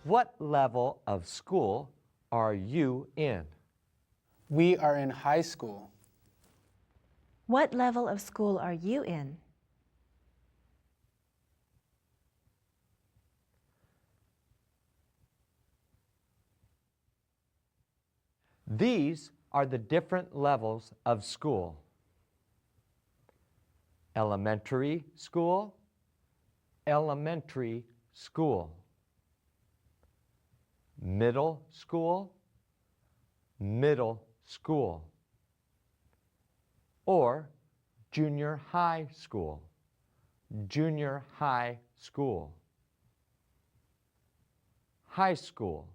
What level of school are you in? We are in high school. What level of school are you in? These are the different levels of school. Elementary school, elementary school. Middle school, middle school. Or junior high school, junior high school. High school,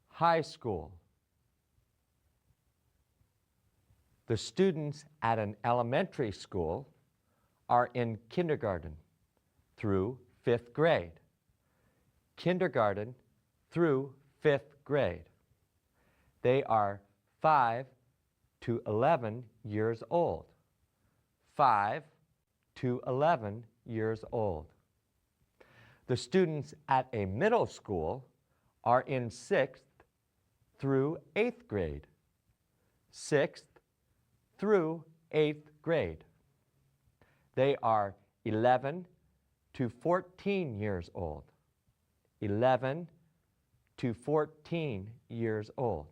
high school. The students at an elementary school are in kindergarten through 5th grade. Kindergarten through 5th grade. They are 5 to 11 years old. 5 to 11 years old. The students at a middle school are in 6th through 8th grade. 6th through 8th grade. They are 11 to 14 years old. 11 to 14 years old.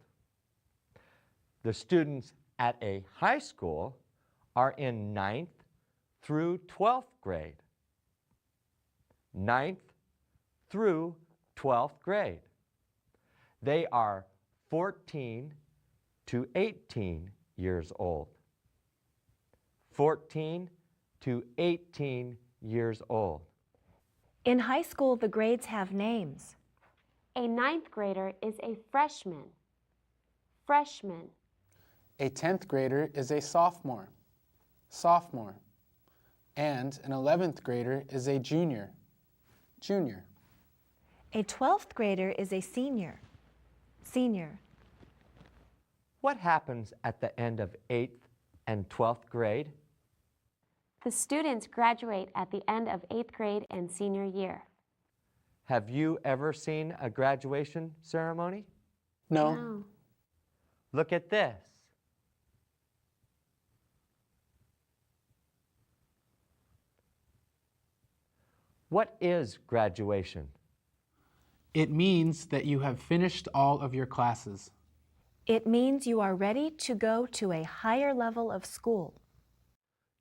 The students at a high school are in 9th through 12th grade. 9th through 12th grade. They are 14 to 18 years old. 14 to 18 years old. In high school, the grades have names. A 9th grader is a freshman. Freshman. A 10th grader is a sophomore. Sophomore. And an 11th grader is a junior. Junior. A 12th grader is a senior. Senior. What happens at the end of 8th and 12th grade? The students graduate at the end of 8th grade and senior year. Have you ever seen a graduation ceremony? No. Look at this. What is graduation? It means that you have finished all of your classes. It means you are ready to go to a higher level of school.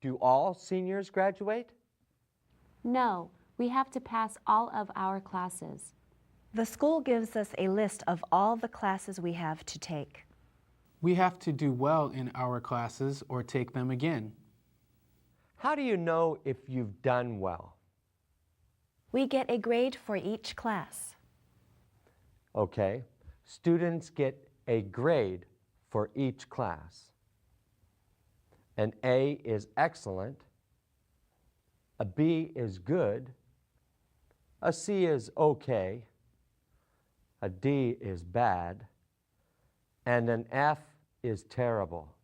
Do all seniors graduate? No, we have to pass all of our classes. The school gives us a list of all the classes we have to take. We have to do well in our classes or take them again. How do you know if you've done well? We get a grade for each class. Okay, students get a grade for each class. An A is excellent, a B is good, a C is okay, a D is bad, and an F is terrible.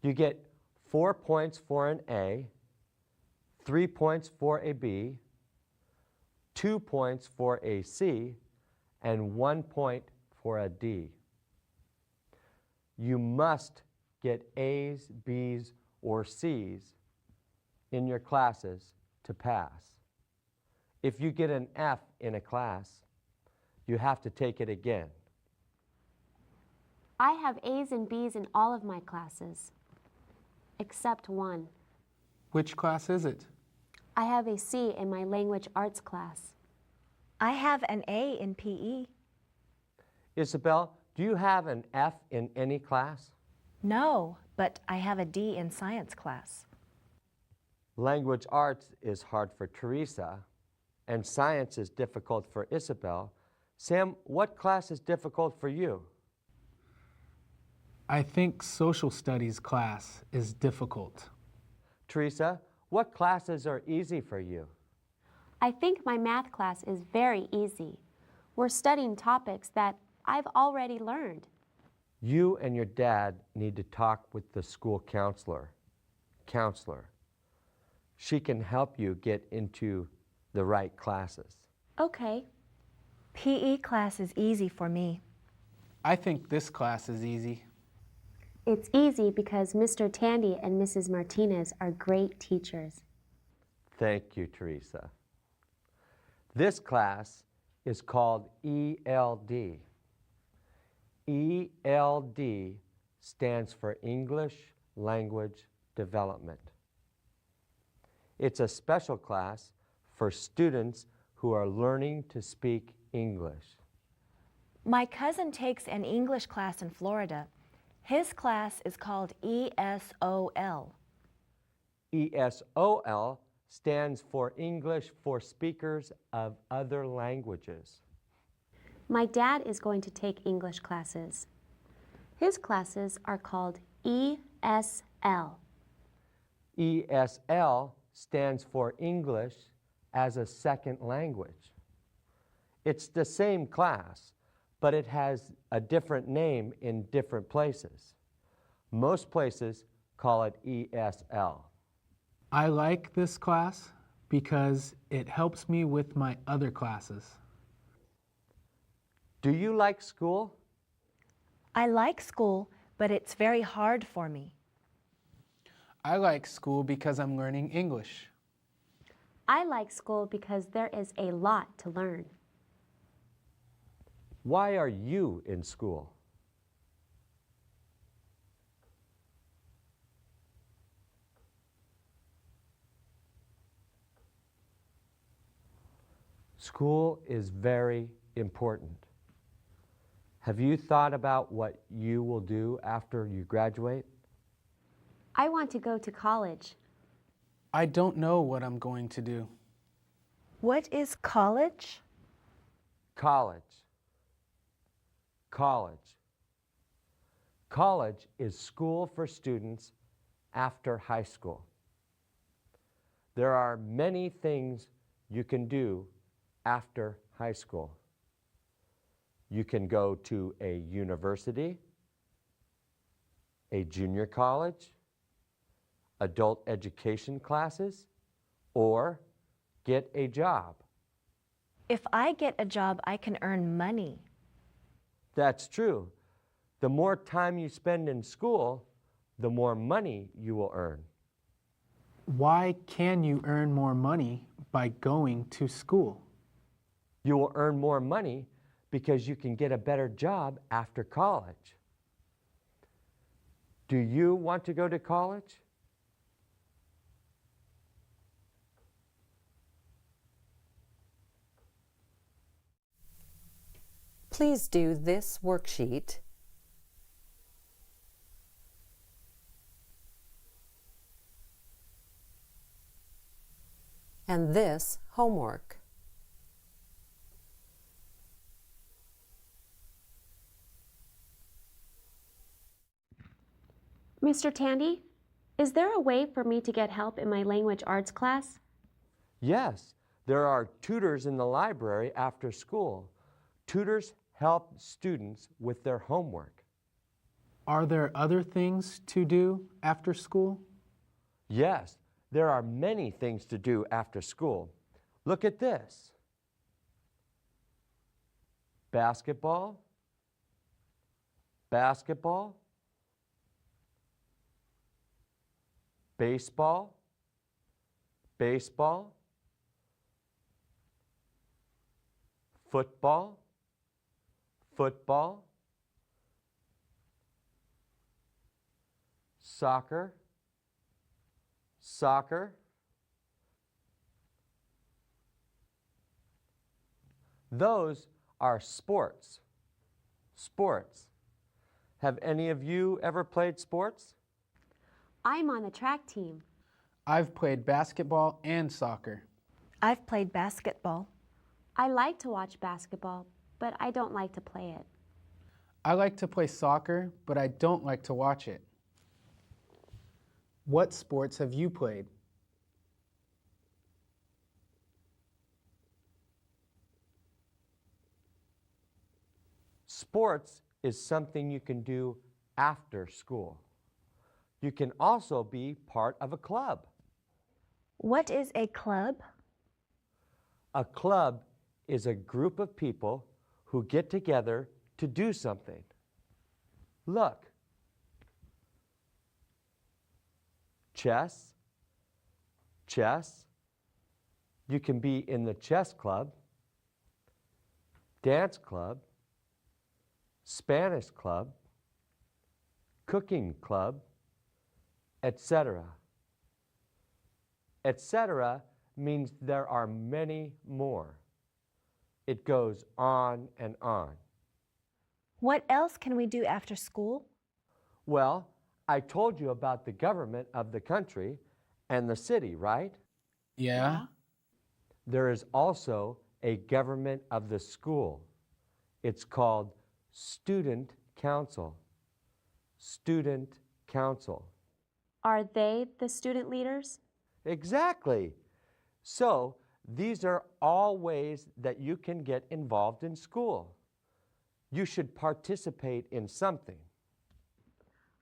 You get 4 points for an A, 3 points for a B, 2 points for a C, and 1 point for a D. You must get A's, B's, or C's in your classes to pass. If you get an F in a class, you have to take it again. I have A's and B's in all of my classes, except one. Which class is it? I have a C in my language arts class. I have an A in PE. Isabel, do you have an F in any class? No, but I have a D in science class. Language arts is hard for Teresa, and science is difficult for Isabel. Sam, what class is difficult for you? I think social studies class is difficult. Teresa, what classes are easy for you? I think my math class is very easy. We're studying topics that I've already learned. You and your dad need to talk with the school counselor. She can help you get into the right classes. Okay, PE class is easy for me. I think this class is easy. It's easy because Mr. Tandy and Mrs. Martinez are great teachers. Thank you, Teresa. This class is called ELD. ELD stands for English Language Development. It's a special class for students who are learning to speak English. My cousin takes an English class in Florida. His class is called ESOL. ESOL stands for English for Speakers of Other Languages. My dad is going to take English classes. His classes are called ESL. ESL stands for English as a Second Language. It's the same class, but it has a different name in different places. Most places call it ESL. I like this class because it helps me with my other classes. Do you like school? I like school, but it's very hard for me. I like school because I'm learning English. I like school because there is a lot to learn. Why are you in school? School is very important. Have you thought about what you will do after you graduate? I want to go to college. I don't know what I'm going to do. What is college? College. College. College is school for students after high school. There are many things you can do after high school. You can go to a university, a junior college, adult education classes, or get a job. If I get a job, I can earn money. That's true. The more time you spend in school, the more money you will earn. Why can you earn more money by going to school? You will earn more money because you can get a better job after college. Do you want to go to college? Please do this worksheet and this homework. Mr. Tandy, is there a way for me to get help in my language arts class? Yes, there are tutors in the library after school. Tutors help students with their homework. Are there other things to do after school? Yes, there are many things to do after school. Look at this. Basketball, basketball, baseball, baseball, football, football, soccer, soccer. Those are sports. Sports. Have any of you ever played sports? I'm on the track team. I've played basketball and soccer. I've played basketball. I like to watch basketball, but I don't like to play it. I like to play soccer, but I don't like to watch it. What sports have you played? Sports is something you can do after school. You can also be part of a club. What is a club? A club is a group of people who get together to do something. Look. Chess, chess. You can be in the chess club, dance club, Spanish club, cooking club, etc. Etc. means there are many more. It goes on and on. What else can we do after school? Well, I told you about the government of the country and the city, right? Yeah? There is also a government of the school. It's called Student Council. Student Council. Are they the student leaders? Exactly. So, these are all ways that you can get involved in school. You should participate in something.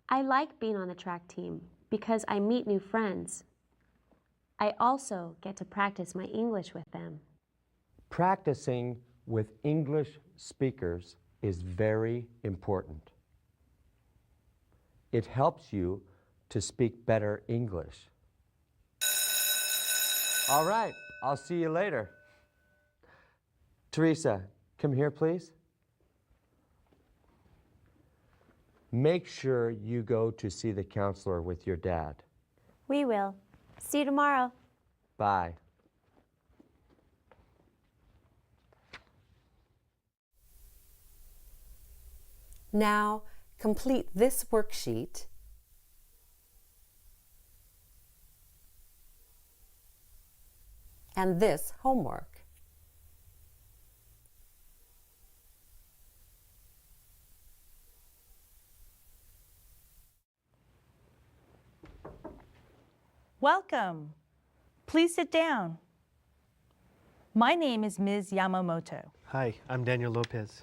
I like being on the track team because I meet new friends. I also get to practice my English with them. Practicing with English speakers is very important. It helps you to speak better English. All right, I'll see you later. Teresa, come here, please. Make sure you go to see the counselor with your dad. We will. See you tomorrow. Bye. Now, complete this worksheet and this homework. Welcome. Please sit down. My name is Ms. Yamamoto. Hi, I'm Daniel Lopez.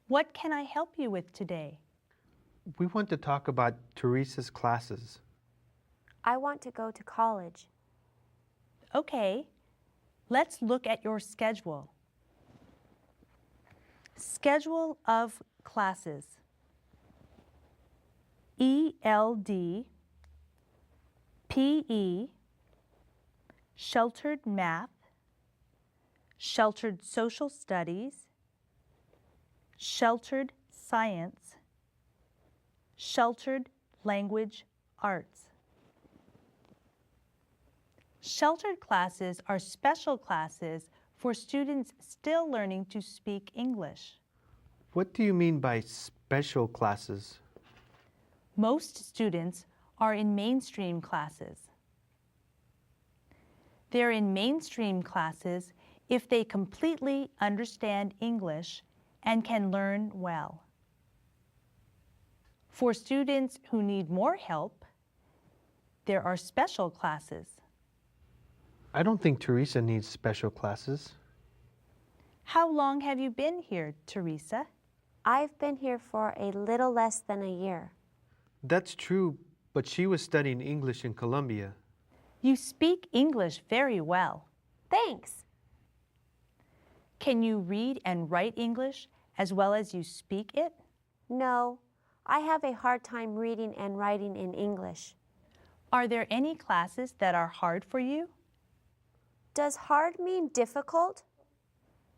What can I help you with today? We want to talk about Teresa's classes. I want to go to college. Okay, let's look at your schedule. Schedule of classes. ELD, PE, Sheltered Math, Sheltered Social Studies, Sheltered Science, Sheltered Language Arts. Sheltered classes are special classes for students still learning to speak English. What do you mean by special classes? Most students are in mainstream classes. They're in mainstream classes if they completely understand English and can learn well. For students who need more help, there are special classes. I don't think Teresa needs special classes. How long have you been here, Teresa? I've been here for a little less than a year. That's true, but she was studying English in Colombia. You speak English very well. Thanks. Can you read and write English as well as you speak it? No, I have a hard time reading and writing in English. Are there any classes that are hard for you? Does hard mean difficult?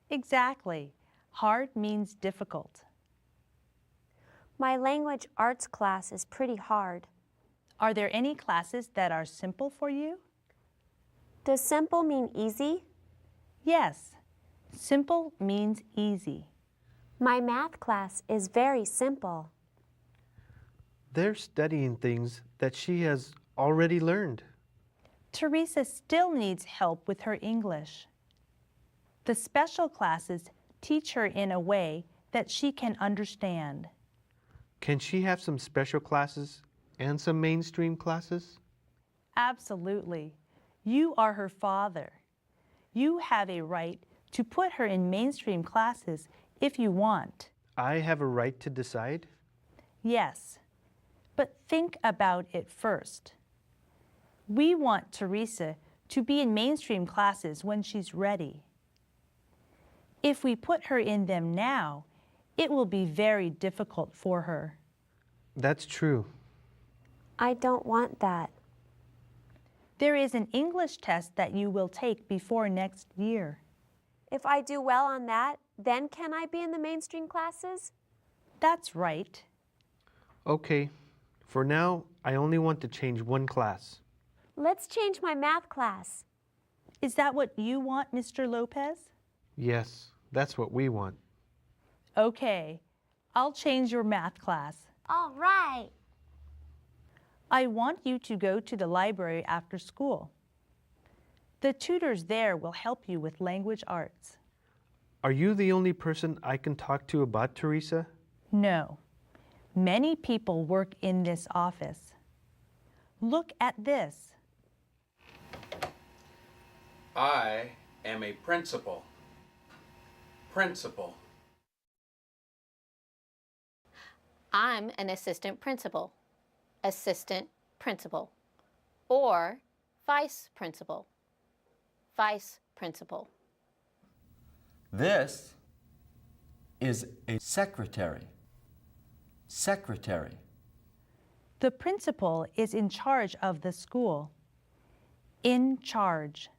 Exactly. Hard means difficult. My language arts class is pretty hard. Are there any classes that are simple for you? Does simple mean easy? Yes. Simple means easy. My math class is very simple. They're studying things that she has already learned. Teresa still needs help with her English. The special classes teach her in a way that she can understand. Can she have some special classes and some mainstream classes? Absolutely. You are her father. You have a right to put her in mainstream classes if you want. I have a right to decide? Yes, but think about it first. We want Teresa to be in mainstream classes when she's ready. If we put her in them now, it will be very difficult for her. That's true. I don't want that. There is an English test that you will take before next year. If I do well on that, then can I be in the mainstream classes? That's right. Okay. For now, I only want to change one class. Let's change my math class. Is that what you want, Mr. Lopez? Yes, that's what we want. Okay, I'll change your math class. All right. I want you to go to the library after school. The tutors there will help you with language arts. Are you the only person I can talk to about Teresa? No, many people work in this office. Look at this. I am a principal. Principal. I'm an assistant principal. Assistant principal. Or vice principal. Vice principal. This is a secretary. Secretary. The principal is in charge of the school. In charge.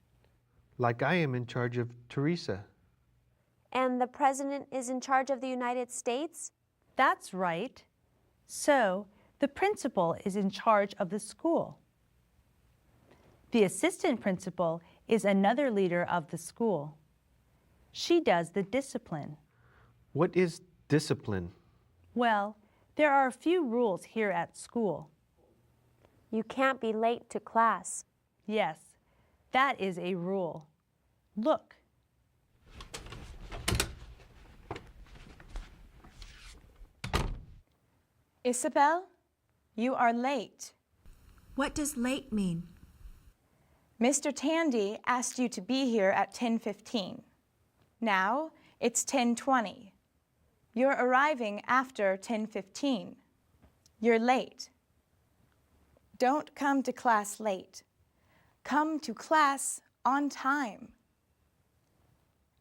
Like I am in charge of Teresa. And the president is in charge of the United States? That's right. So, the principal is in charge of the school. The assistant principal is another leader of the school. She does the discipline. What is discipline? Well, there are a few rules here at school. You can't be late to class. Yes, that is a rule. Look. Isabel, you are late. What does late mean? Mr. Tandy asked you to be here at 10:15. Now it's 10:20. You're arriving after 10:15. You're late. Don't come to class late. Come to class on time.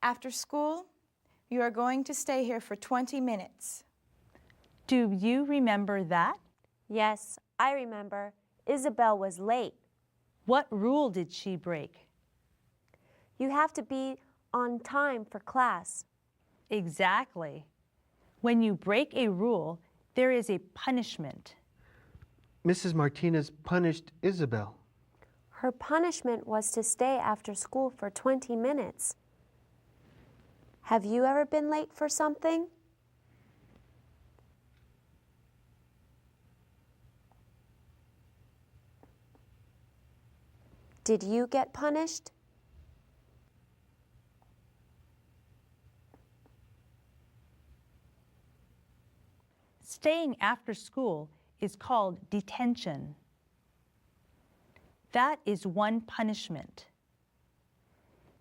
After school, you are going to stay here for 20 minutes. Do you remember that? Yes, I remember. Isabel was late. What rule did she break? You have to be on time for class. Exactly. When you break a rule, there is a punishment. Mrs. Martinez punished Isabel. Her punishment was to stay after school for 20 minutes. Have you ever been late for something? Did you get punished? Staying after school is called detention. That is one punishment.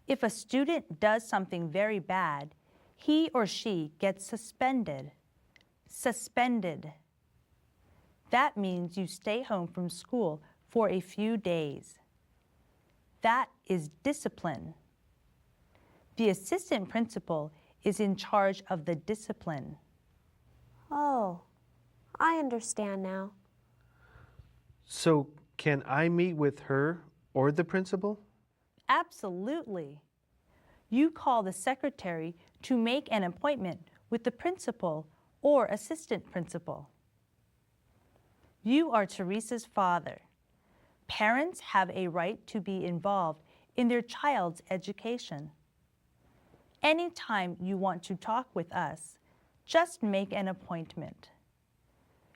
If a student does something very bad, he or she gets suspended. Suspended. That means you stay home from school for a few days. That is discipline. The assistant principal is in charge of the discipline. Oh, I understand now. So, can I meet with her or the principal? Absolutely. You call the secretary to make an appointment with the principal or assistant principal. You are Teresa's father. Parents have a right to be involved in their child's education. Anytime you want to talk with us, just make an appointment.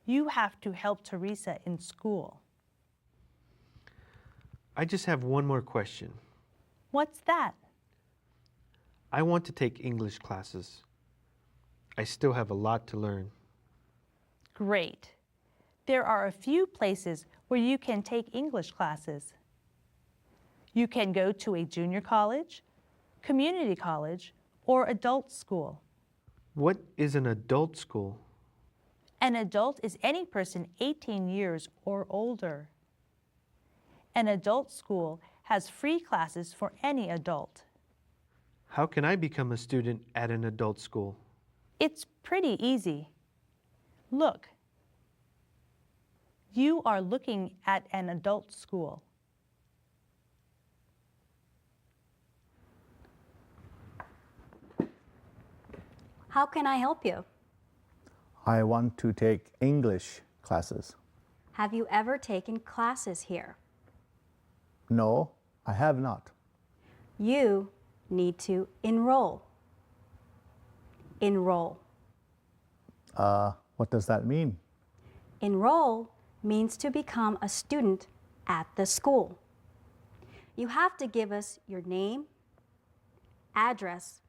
You have to help Teresa in school. I just have one more question. What's that? I want to take English classes. I still have a lot to learn. Great. There are a few places where you can take English classes. You can go to a junior college, community college, or adult school. What is an adult school? An adult is any person 18 years or older. An adult school has free classes for any adult. How can I become a student at an adult school? It's pretty easy. Look. You are looking at an adult school. How can I help you? I want to take English classes. Have you ever taken classes here? No, I have not. You need to enroll. Enroll. What does that mean? Enroll means to become a student at the school. You have to give us your name, address,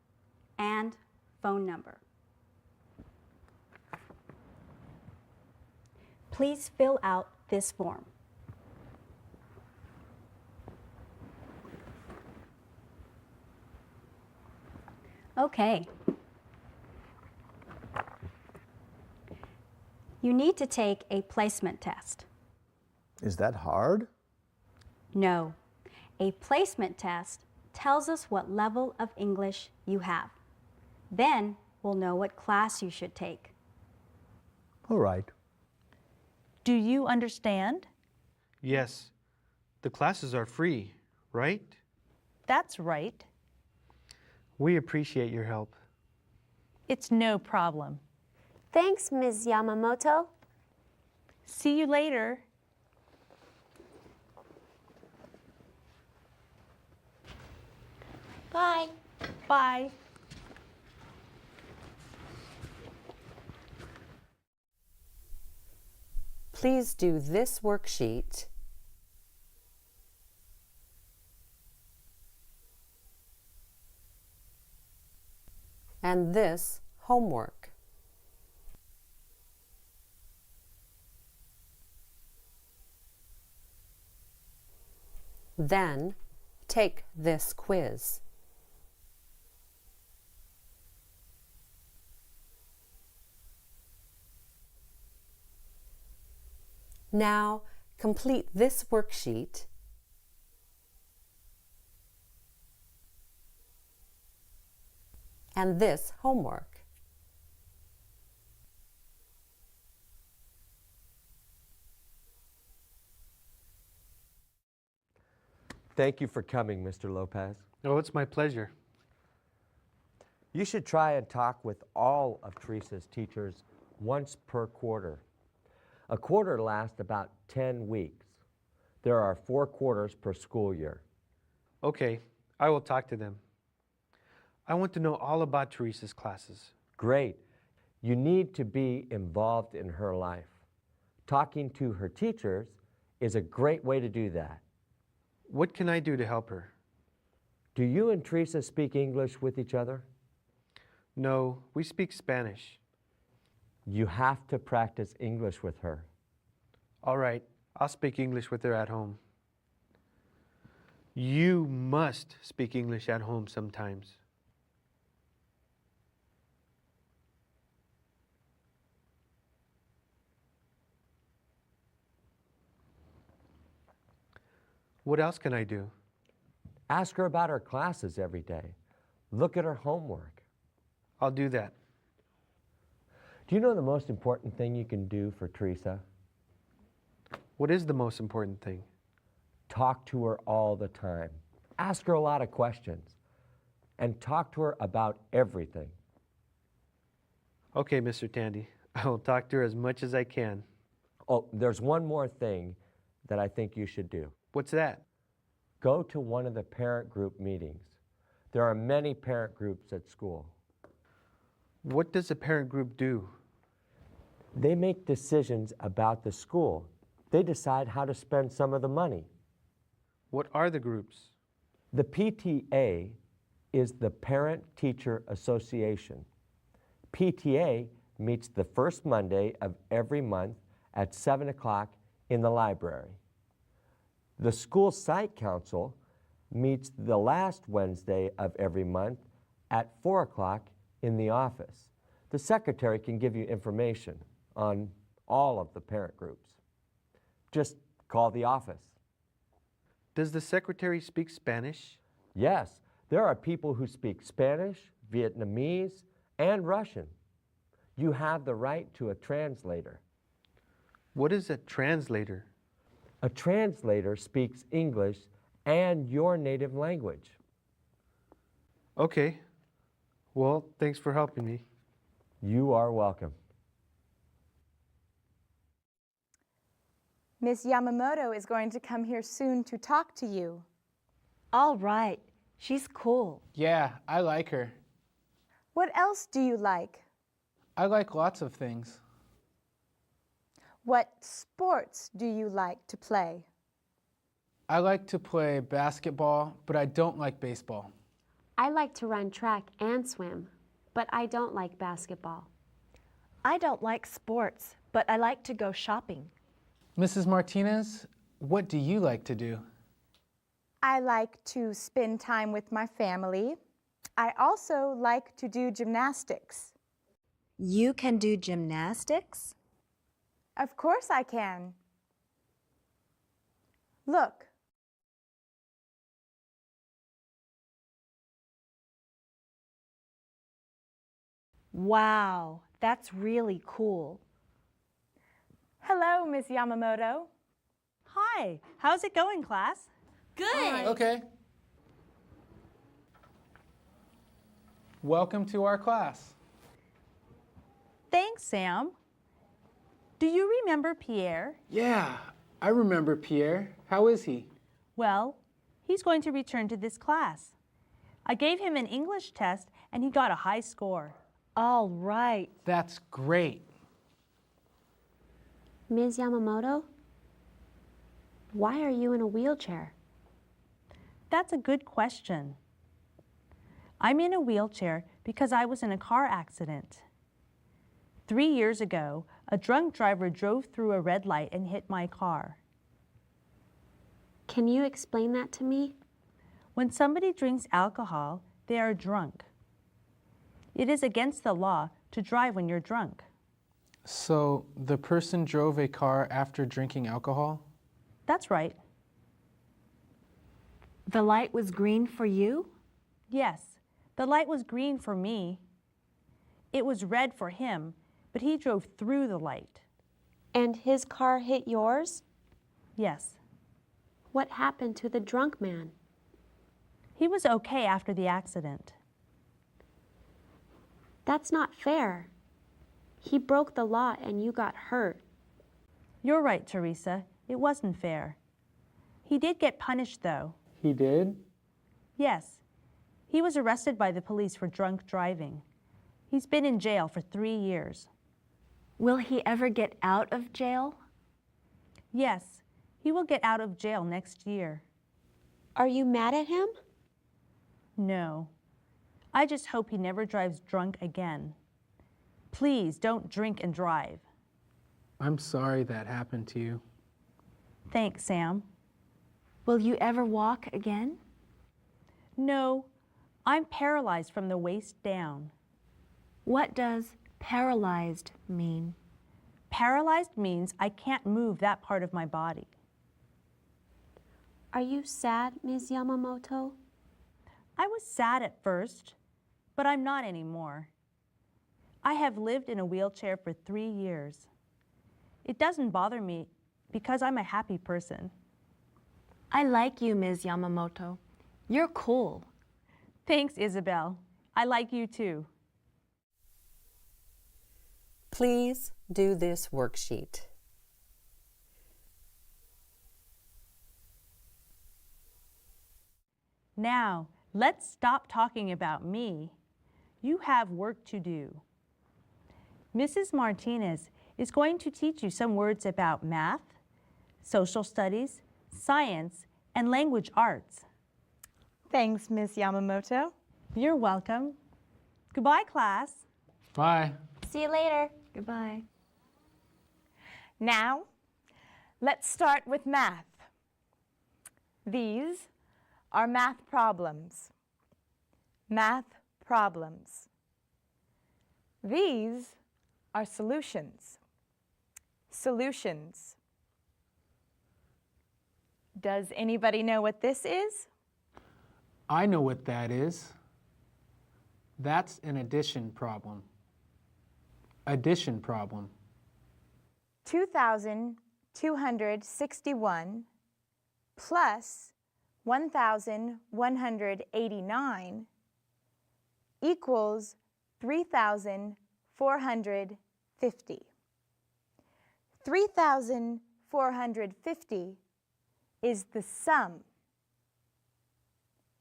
and phone number. Please fill out this form. Okay. You need to take a placement test. Is that hard? No. A placement test tells us what level of English you have. Then we'll know what class you should take. All right. Do you understand? Yes. The classes are free, right? That's right. We appreciate your help. It's no problem. Thanks, Ms. Yamamoto. See you later. Bye. Bye. Please do this worksheet and this homework. Then take this quiz. Now complete this worksheet and this homework. Thank you for coming, Mr. Lopez. Oh, it's my pleasure. You should try and talk with all of Teresa's teachers once per quarter. A quarter lasts about 10 weeks. There are 4 quarters per school year. Okay, I will talk to them. I want to know all about Teresa's classes. Great. You need to be involved in her life. Talking to her teachers is a great way to do that. What can I do to help her? Do you and Teresa speak English with each other? No, we speak Spanish. You have to practice English with her. All right, I'll speak English with her at home. You must speak English at home sometimes. What else can I do? Ask her about her classes every day. Look at her homework. I'll do that. Do you know the most important thing you can do for Teresa? What is the most important thing? Talk to her all the time. Ask her a lot of questions. And talk to her about everything. Okay, Mr. Tandy. I will talk to her as much as I can. Oh, there's one more thing that I think you should do. What's that? Go to one of the parent group meetings. There are many parent groups at school. What does a parent group do? They make decisions about the school. They decide how to spend some of the money. What are the groups? The PTA is the Parent Teacher Association. PTA meets the first Monday of every month at 7 o'clock in the library. The School Site Council meets the last Wednesday of every month at 4 o'clock in the office. The secretary can give you information on all of the parent groups. Just call the office. Does the secretary speak Spanish? Yes, There are people who speak Spanish, Vietnamese, and Russian. You have the right to a translator. What is a translator? A translator speaks English and your native language. Okay. Well, thanks for helping me. You are welcome. Miss Yamamoto is going to come here soon to talk to you. All right. She's cool. Yeah, I like her. What else do you like? I like lots of things. What sports do you like to play? I like to play basketball, but I don't like baseball. I like to run track and swim, but I don't like basketball. I don't like sports, but I like to go shopping. Mrs. Martinez, what do you like to do? I like to spend time with my family. I also like to do gymnastics. You can do gymnastics? Of course I can. Look. Wow, that's really cool. Hello, Miss Yamamoto. Hi, how's it going, class? Good. Okay. Welcome to our class. Thanks, Sam. Do you remember Pierre? Yeah, I remember Pierre. How is he? Well, he's going to return to this class. I gave him an English test and he got a high score. All right. That's great. Ms. Yamamoto, why are you in a wheelchair? That's a good question. I'm in a wheelchair because I was in a car accident. 3 years ago, a drunk driver drove through a red light and hit my car. Can you explain that to me? When somebody drinks alcohol, they are drunk. It is against the law to drive when you're drunk. So the person drove a car after drinking alcohol? That's right. The light was green for you? Yes, the light was green for me. It was red for him, but he drove through the light. And his car hit yours? Yes. What happened to the drunk man? He was okay after the accident. That's not fair. He broke the law and you got hurt. You're right, Teresa. It wasn't fair. He did get punished, though. He did? Yes. He was arrested by the police for drunk driving. He's been in jail for 3 years. Will he ever get out of jail? Yes, he will get out of jail next year. Are you mad at him? No. I just hope he never drives drunk again. Please don't drink and drive. I'm sorry that happened to you. Thanks, Sam. Will you ever walk again? No, I'm paralyzed from the waist down. What does paralyzed mean? Paralyzed means I can't move that part of my body. Are you sad, Ms. Yamamoto? I was sad at first, but I'm not anymore. I have lived in a wheelchair for 3 years. It doesn't bother me because I'm a happy person. I like you, Ms. Yamamoto. You're cool. Thanks, Isabel. I like you too. Please do this worksheet. Now, let's stop talking about me. You have work to do. Mrs. Martinez is going to teach you some words about math, social studies, science, and language arts. Thanks, Miss Yamamoto. You're welcome. Goodbye, class. Bye. See you later. Goodbye. Now, let's start with math. These are math problems. Math problems. These are solutions. Solutions. Does anybody know what this is? I know what that is. That's an addition problem. Addition problem. 2,261 plus 1,189 equals 3,450. 3,450 is the sum.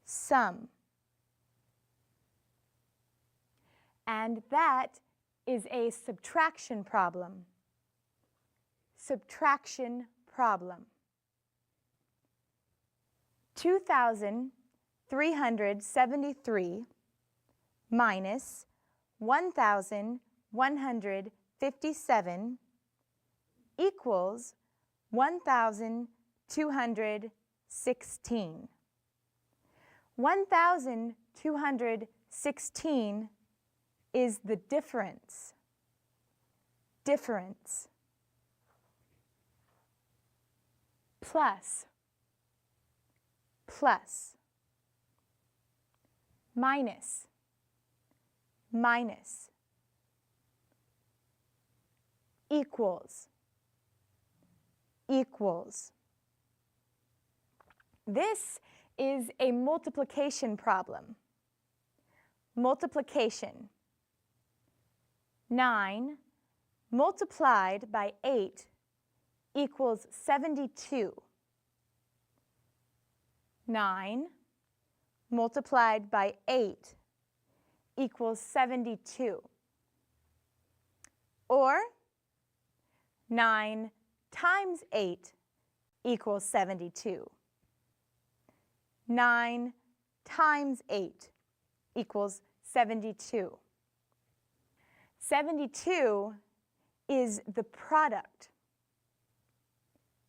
Sum. And that is a subtraction problem. Subtraction problem. 2,373 minus 1,157 equals 1,216. 1,216 is the difference. Difference. Plus. Plus. Minus. Minus. Equals. Equals. This is a multiplication problem. Multiplication. 9 multiplied by 8 equals 72. 9 multiplied by 8 equals 72. Or 9 times 8 equals 72. 9 times 8 equals 72. 72 is the product.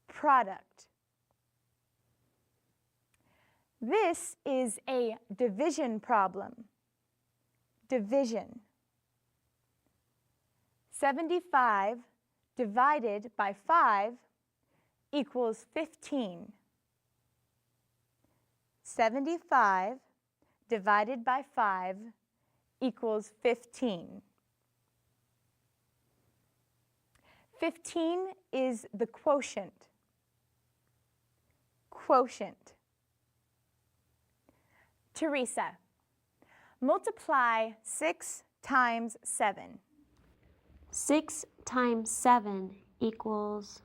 Product. This is a division problem. Division. 75 divided by 5 equals 15. 75 divided by 5 equals 15. 15 is the quotient. Quotient. Teresa, multiply 6 times 7. 6 times 7 equals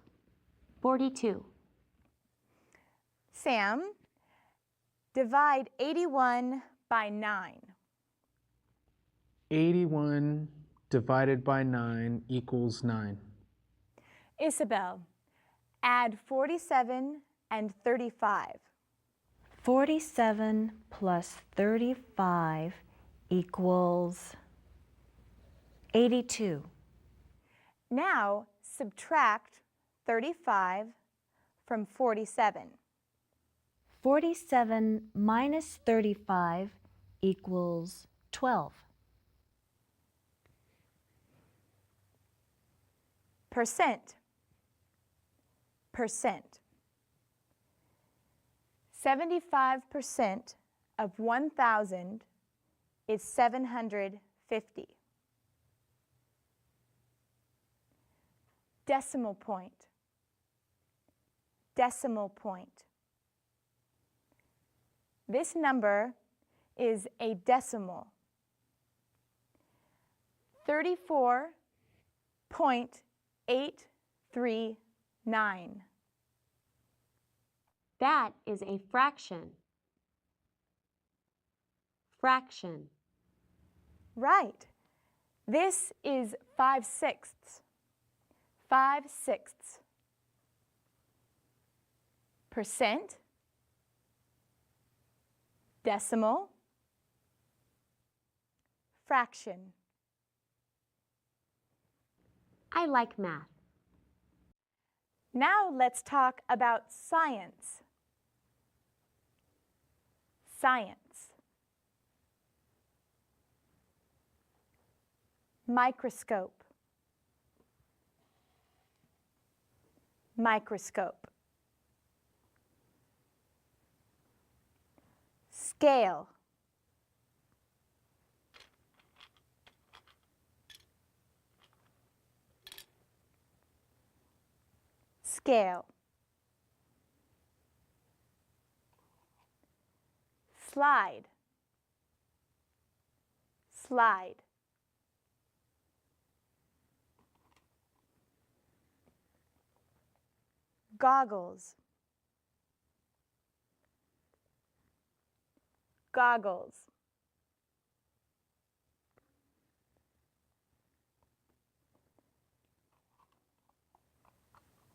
42. Sam, divide 81 by 9. 81 divided by 9 equals 9. Isabel, add 47 and 35. 47 plus 35 equals 82. Now subtract 35 from 47. 47 minus 35 equals 12. Percent. Percent. 75% of 1,000 is 750. Decimal point. Decimal point. This number is a decimal. 34.839. That is a fraction. Fraction. Right. This is 5/6. 5/6. Percent. Decimal. Fraction. I like math. Now let's talk about science. Science. Microscope. Microscope. Scale. Scale. Slide. Slide. Goggles. Goggles.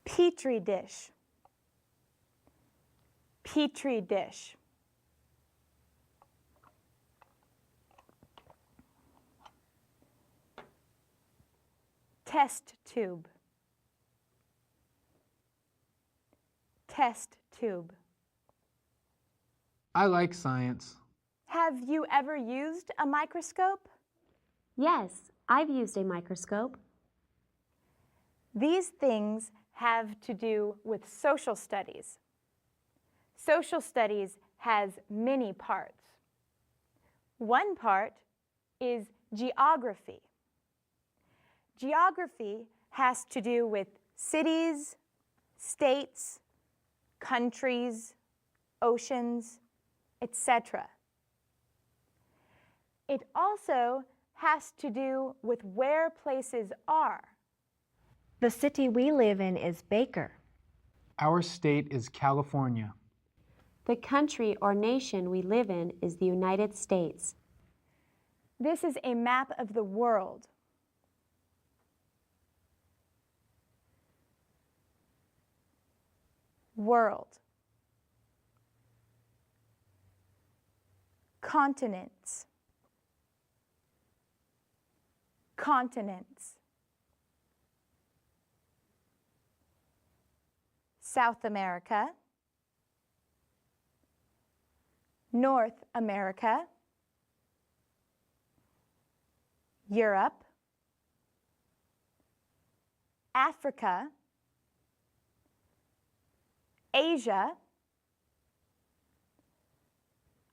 Petri dish. Petri dish. Test tube. Test tube. I like science. Have you ever used a microscope? Yes, I've used a microscope. These things have to do with social studies. Social studies has many parts. One part is geography. Geography has to do with cities, states, countries, oceans, etc. It also has to do with where places are. The city we live in is Baker. Our state is California. The country or nation we live in is the United States. This is a map of the world. World. Continents. Continents. South America, North America, Europe, Africa, Asia,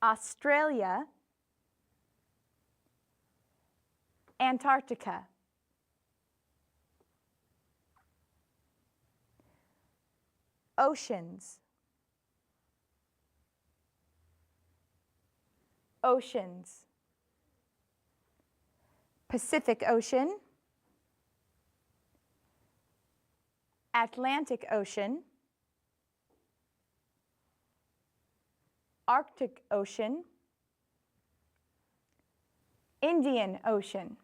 Australia, Antarctica. Oceans. Oceans. Pacific Ocean, Atlantic Ocean, Arctic Ocean, Indian Ocean.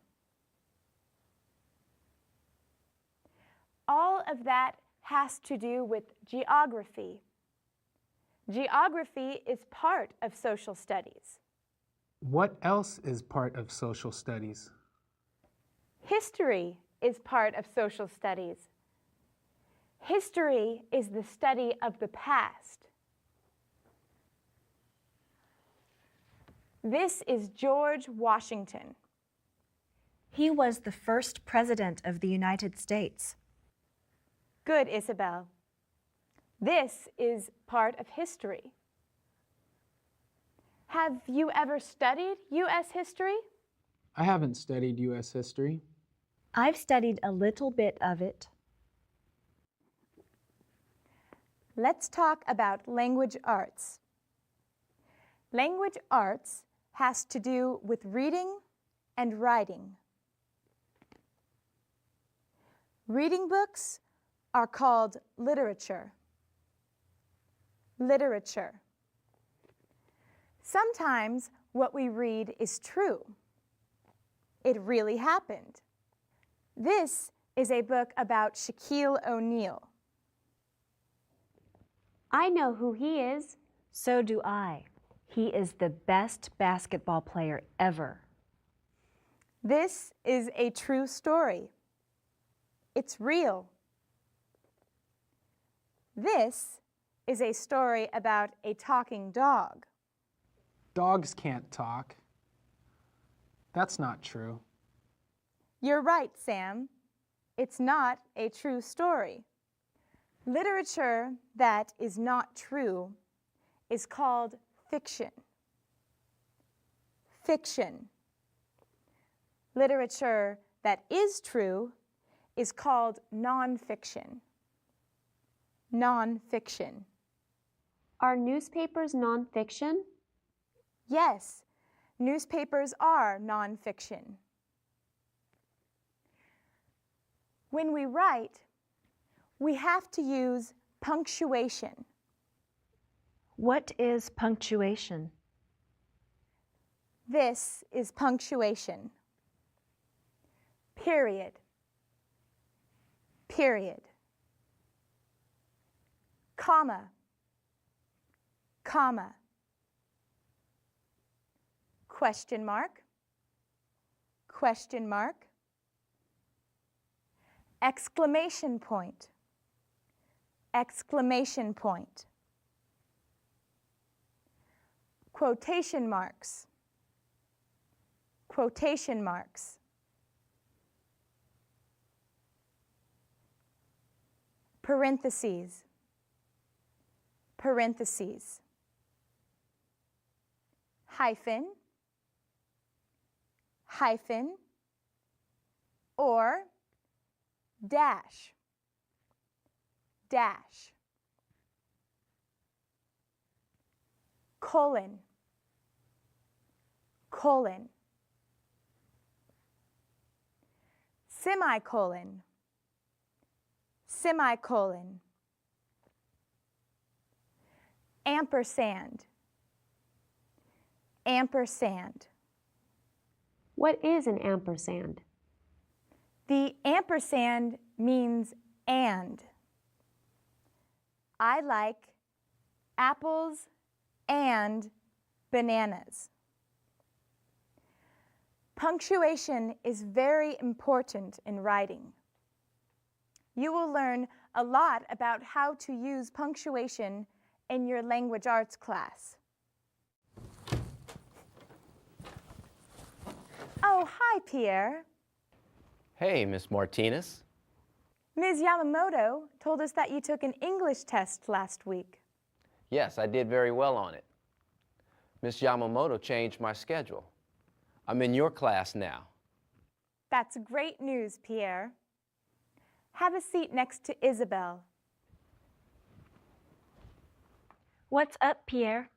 All of that has to do with geography. Geography is part of social studies. What else is part of social studies? History is part of social studies. History is the study of the past. This is George Washington. He was the first president of the United States. Good, Isabel. This is part of history. Have you ever studied U.S. history? I haven't studied U.S. history. I've studied a little bit of it. Let's talk about language arts. Language arts has to do with reading and writing. Reading books are called literature. Literature. Sometimes what we read is true. It really happened. This is a book about Shaquille O'Neal. I know who he is. So do I. He is the best basketball player ever. This is a true story. It's real. This is a story about a talking dog. Dogs can't talk. That's not true. You're right, Sam. It's not a true story. Literature that is not true is called fiction. fiction. Literature that is true is called nonfiction. Nonfiction. Are newspapers nonfiction? Yes, newspapers are nonfiction. When we write, we have to use punctuation. What is punctuation? This is punctuation. Period. Period. Comma. Comma. Question mark. Question mark. Exclamation point. Exclamation point. Quotation marks. Quotation marks. Parentheses. Parentheses. Hyphen. Hyphen. Or dash. Dash. Colon. Colon. Semicolon. Semicolon. Ampersand. Ampersand. What is an ampersand? The ampersand means and. I like apples and bananas. Punctuation is very important in writing. You will learn a lot about how to use punctuation in your language arts class. Oh, hi, Pierre. Hey, Miss Martinez. Ms. Yamamoto told us that you took an English test last week. Yes, I did very well on it. Miss Yamamoto changed my schedule. I'm in your class now. That's great news, Pierre. Have a seat next to Isabel. What's up, Pierre?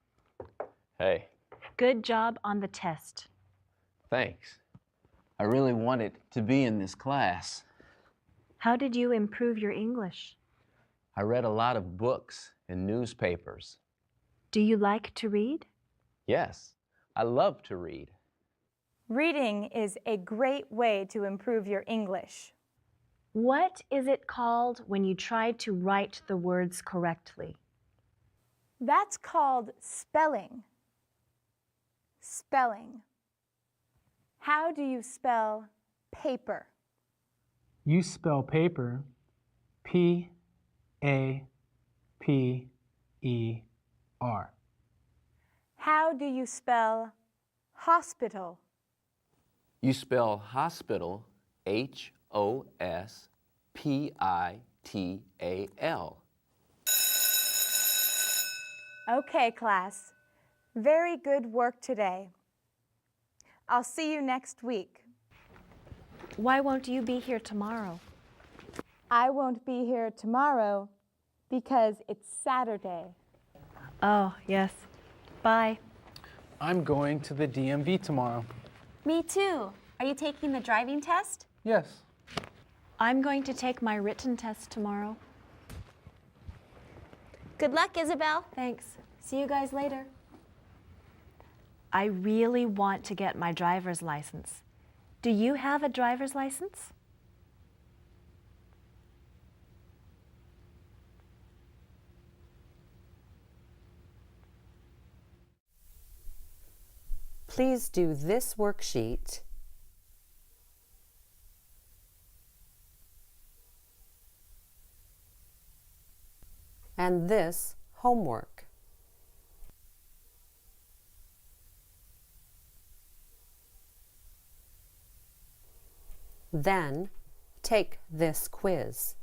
Hey, Good job on the test. thanks. I really wanted to be in this class. How did you improve your English? I read a lot of books and newspapers. Do you like to read? Yes, I love to read. Reading is a great way to improve your English. What is it called when you try to write the words correctly? That's called spelling. Spelling. How do you spell paper? You spell paper P-A-P-E-R. How do you spell hospital? You spell hospital H-O-S-P-I-T-A-L. Okay, class. Very good work today. I'll see you next week. Why won't you be here tomorrow? I won't be here tomorrow because it's Saturday. Oh, yes. Bye. I'm going to the DMV tomorrow. Me too. Are you taking the driving test? Yes. I'm going to take my written test tomorrow. Good luck, Isabel. Thanks. See you guys later. I really want to get my driver's license. Do you have a driver's license? Please do this worksheet and this homework. Then take this quiz.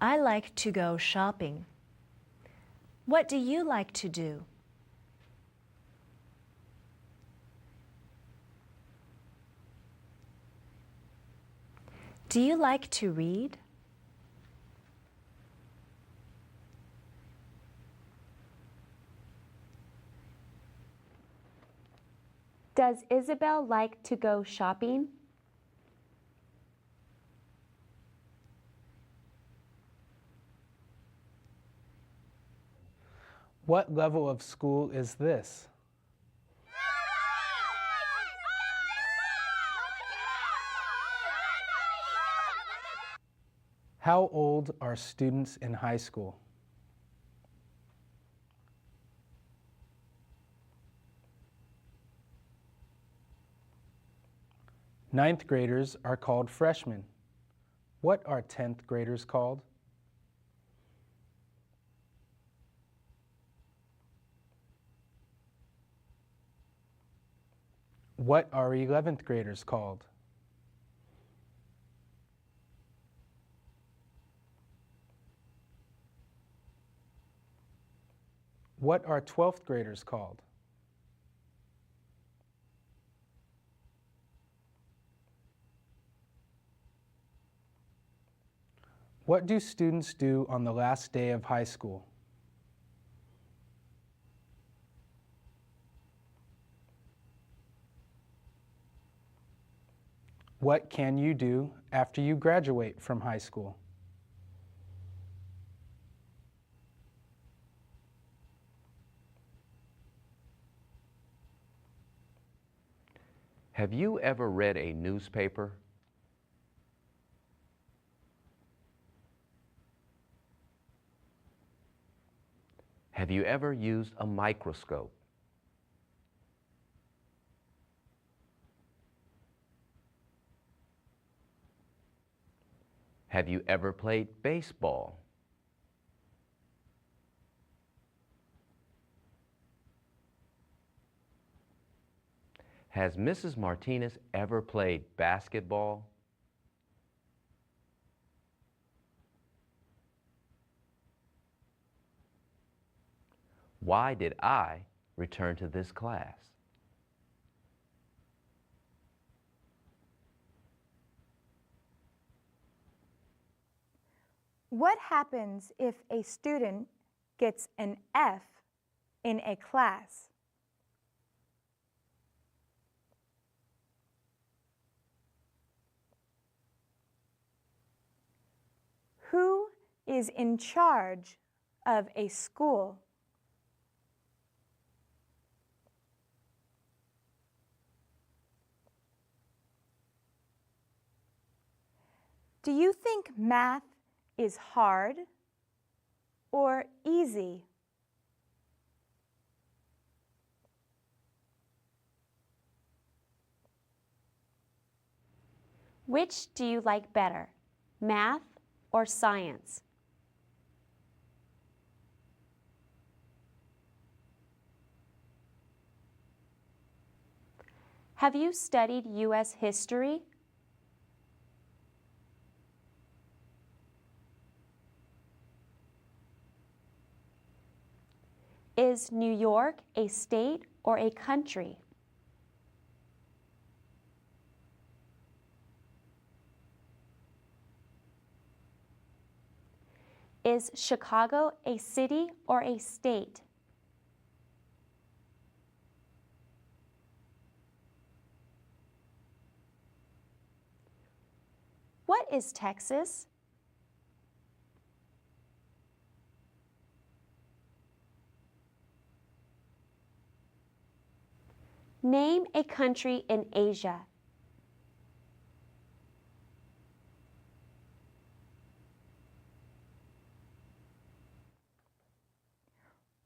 I like to go shopping. What do you like to do? Do you like to read? Does Isabel like to go shopping? What level of school is this? How old are students in high school? Ninth graders are called freshmen. What are 10th graders called? What are 11th graders called? What are 12th graders called? What do students do on the last day of high school? What can you do after you graduate from high school? Have you ever read a newspaper? Have you ever used a microscope? Have you ever played baseball? Has Mrs. Martinez ever played basketball? Why did I return to this class? What happens if a student gets an F in a class? Who is in charge of a school? Do you think math is hard or easy? Which do you like better, math or science? Have you studied U.S. history? Is New York a state or a country? Is Chicago a city or a state? What is Texas? Name a country in Asia.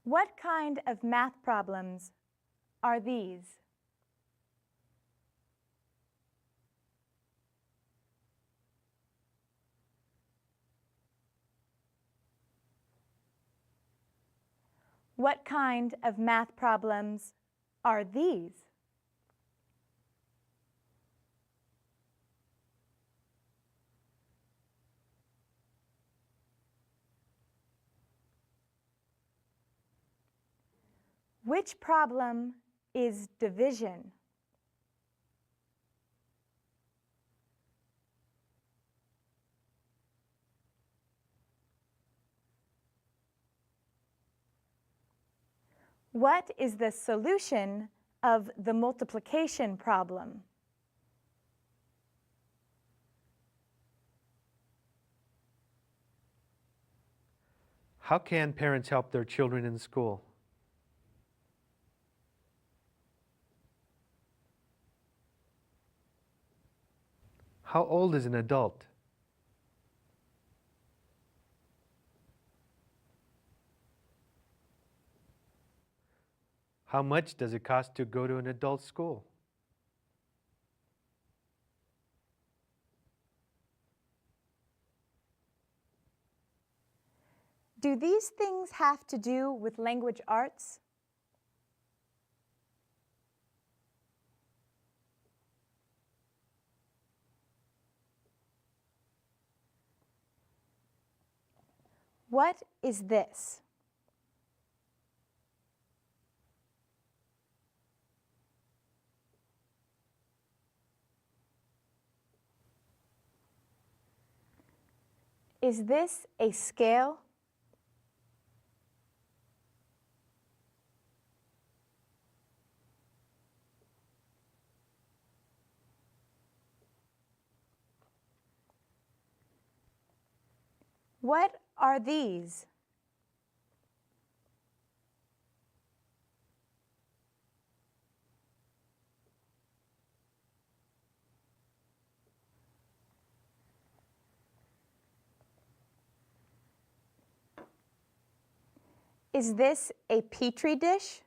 What kind of math problems are these? What kind of math problems are these? Which problem is division? What is the solution of the multiplication problem? How can parents help their children in school? How old is an adult? How much does it cost to go to an adult school? Do these things have to do with language arts? What is this? Is this a scale? What are these? Is this a petri dish?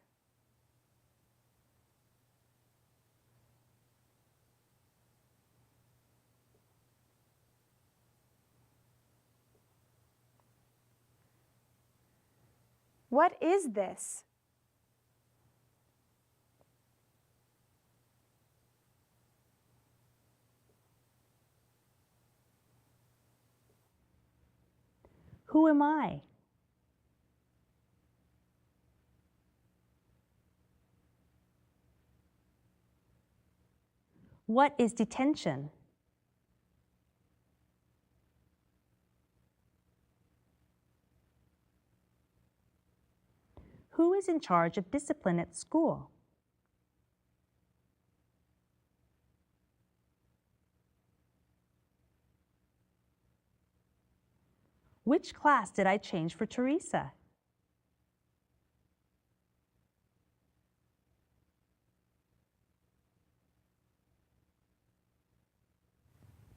What is this? Who am I? What is detention? Who is in charge of discipline at school? Which class did I change for Teresa?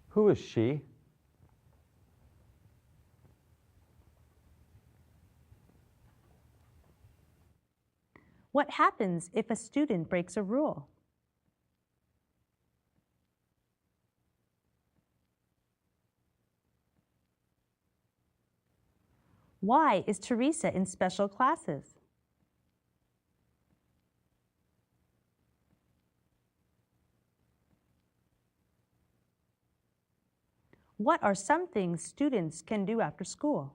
Who is she? What happens if a student breaks a rule? Why is Teresa in special classes? What are some things students can do after school?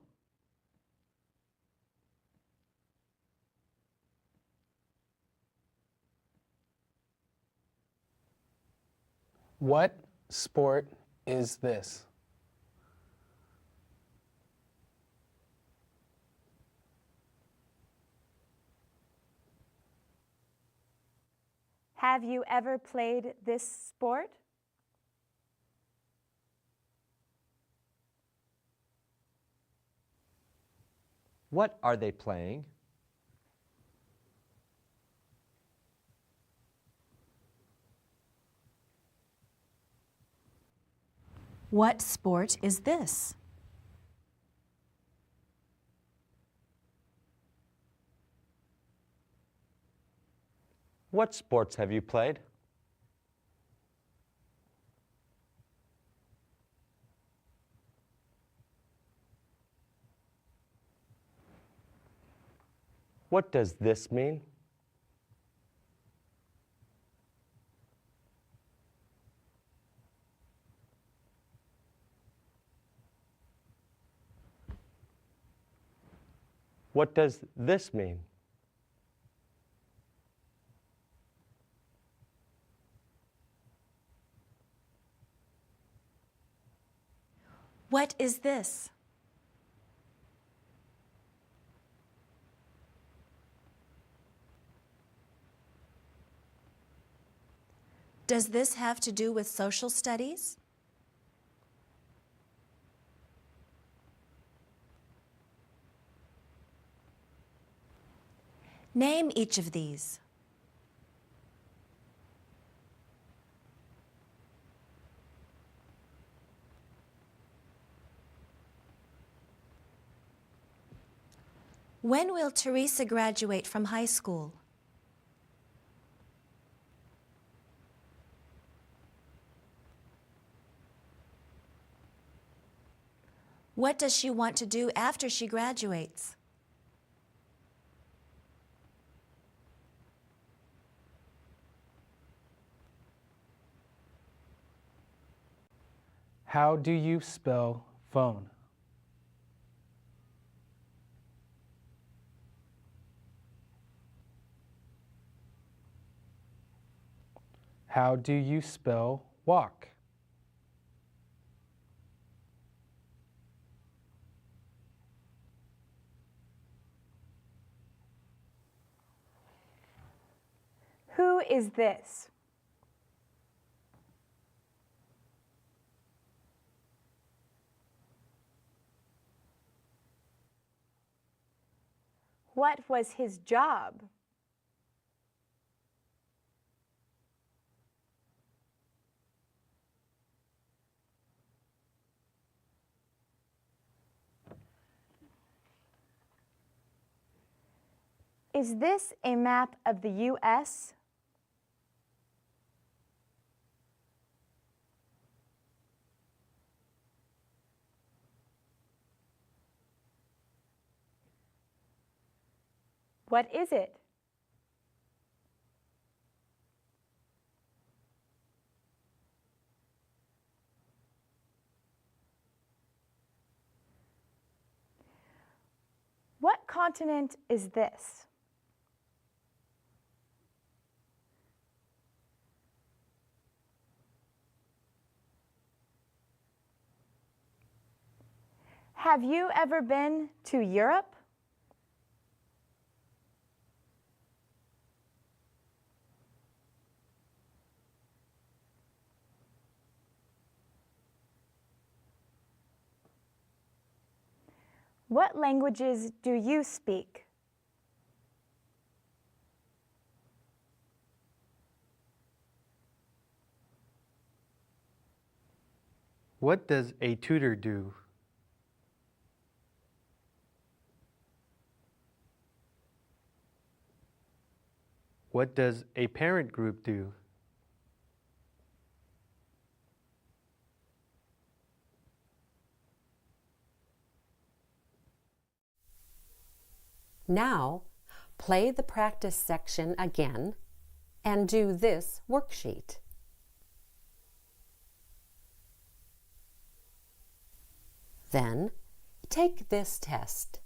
What sport is this? Have you ever played this sport? What are they playing? What sport is this? What sports have you played? What does this mean? What does this mean? What is this? Does this have to do with social studies? Name each of these. When will Teresa graduate from high school? What does she want to do after she graduates? How do you spell phone? How do you spell walk? Who is this? What was his job? Is this a map of the U.S.? What is it? What continent is this? Have you ever been to Europe? What languages do you speak? What does a tutor do? What does a parent group do? Now, play the practice section again and do this worksheet. Then, take this test.